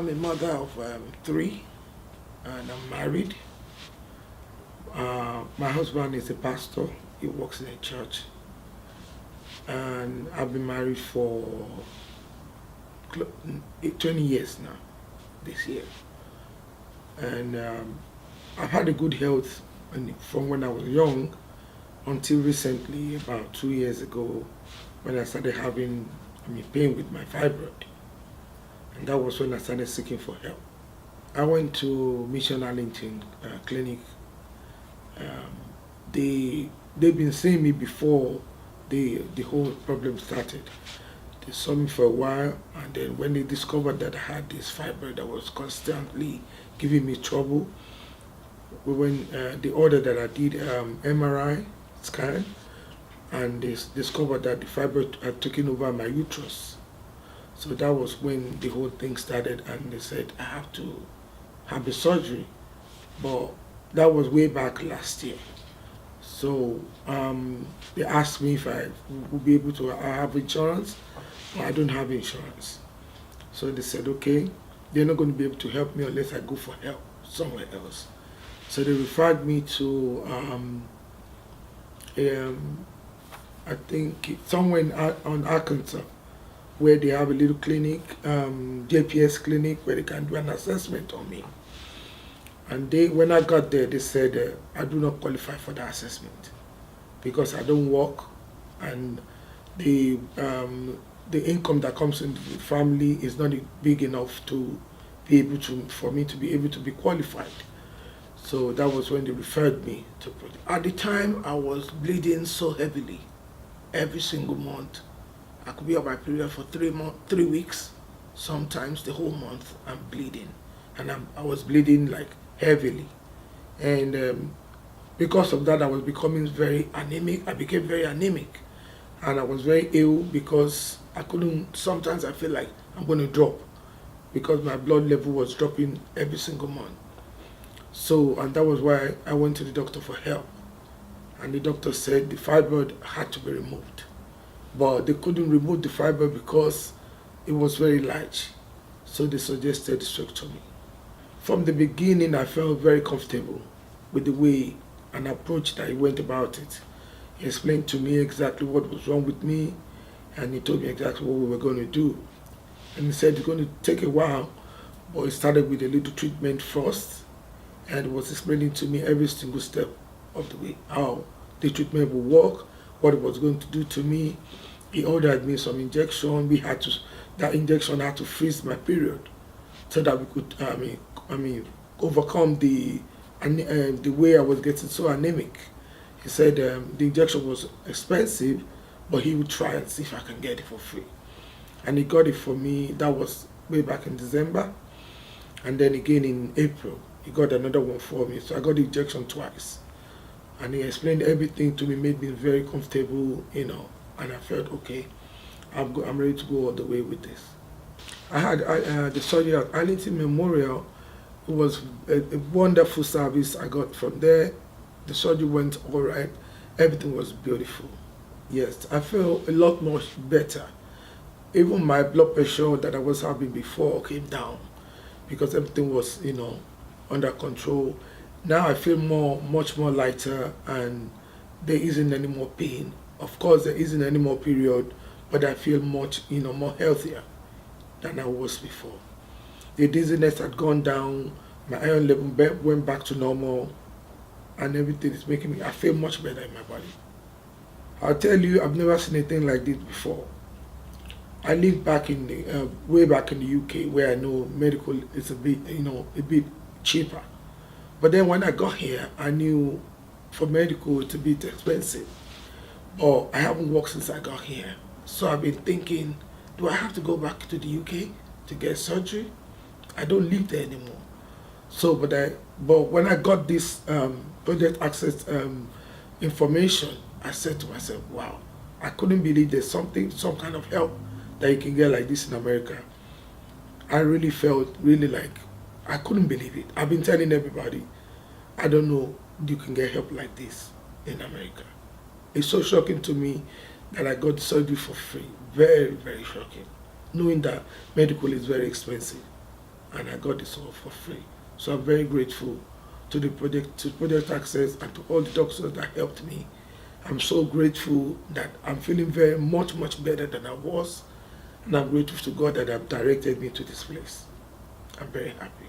I'm a mother of three, and I'm married. My husband is a pastor. He works in a church, and I've been married for 20 years now. This year, and I've had a good health from when I was young until recently, about 2 years ago, when I started having pain with my fibroid, and that was when I started seeking for help. I went to Mission Arlington Clinic. Um, they've been seeing me before the whole problem started. They saw me for a while, and then when they discovered that I had this fibroid that was constantly giving me trouble, when they ordered that I did MRI scan, and they discovered that the fibroid had taken over my uterus. So that was when the whole thing started, and they said I have to have the surgery. But that was way back last year. So they asked me if I would be able to have insurance. But I don't have insurance. So they said, okay, they're not going to be able to help me unless I go for help somewhere else. So they referred me to, I think, somewhere on Arkansas, where they have a little clinic, JPS clinic, where they can do an assessment on me. And when I got there, they said I do not qualify for the assessment because I don't work, and the income that comes into the family is not big enough to be able to, for me to be able to be qualified. So that was when they referred me to. At the time, I was bleeding so heavily, every single month. I could be on my period for 3 weeks, sometimes the whole month. I'm bleeding, and I was bleeding like heavily, and because of that, I was becoming very anemic. I became very anemic, and I was very ill because I couldn't. Sometimes I feel like I'm going to drop because my blood level was dropping every single month. So, and that was why I went to the doctor for help. And the doctor said the fibroid had to be removed. But they couldn't remove the fibroid because it was very large. So they suggested hysterectomy. From the beginning, I felt very comfortable with the way and approach that he went about it. He explained to me exactly what was wrong with me, and he told me exactly what we were going to do. And he said it's going to take a while, but he started with a little treatment first, and he was explaining to me every single step of the way, how the treatment would work, what it was going to do to me. He ordered me some injection. That injection had to freeze my period so that we could, overcome the way I was getting so anemic. He said the injection was expensive, but he would try and see if I can get it for free. And he got it for me. That was way back in December. And then again in April, he got another one for me. So I got the injection twice. And he explained everything to me, made me very comfortable, and I felt, okay, I'm ready to go all the way with this. I had the surgery at Arlington Memorial. It was a wonderful service I got from there. The surgery went all right. Everything was beautiful. Yes, I feel a lot more better. Even my blood pressure that I was having before came down because everything was, under control. Now I feel much more lighter, and there isn't any more pain. Of course, there isn't any more period, but I feel much, more healthier than I was before. The dizziness had gone down, my iron level went back to normal, and everything is making me, I feel much better in my body. I'll tell you, I've never seen anything like this before. I live back in the, way back in the UK, where I know medical is a bit cheaper. But then when I got here, I knew for medical it's a bit expensive. But I haven't worked since I got here. So I've been thinking, do I have to go back to the UK to get surgery? I don't live there anymore. So, but when I got this project access information, I said to myself, wow, I couldn't believe there's some kind of help that you can get like this in America. I really felt like, I couldn't believe it. I've been telling everybody, I don't know, you can get help like this in America. It's so shocking to me that I got surgery for free. Very, very shocking. Knowing that medical is very expensive. and I got this all for free. So I'm very grateful to Project Access and to all the doctors that helped me. I'm so grateful that I'm feeling very much better than I was, and I'm grateful to God that have directed me to this place. I'm very happy.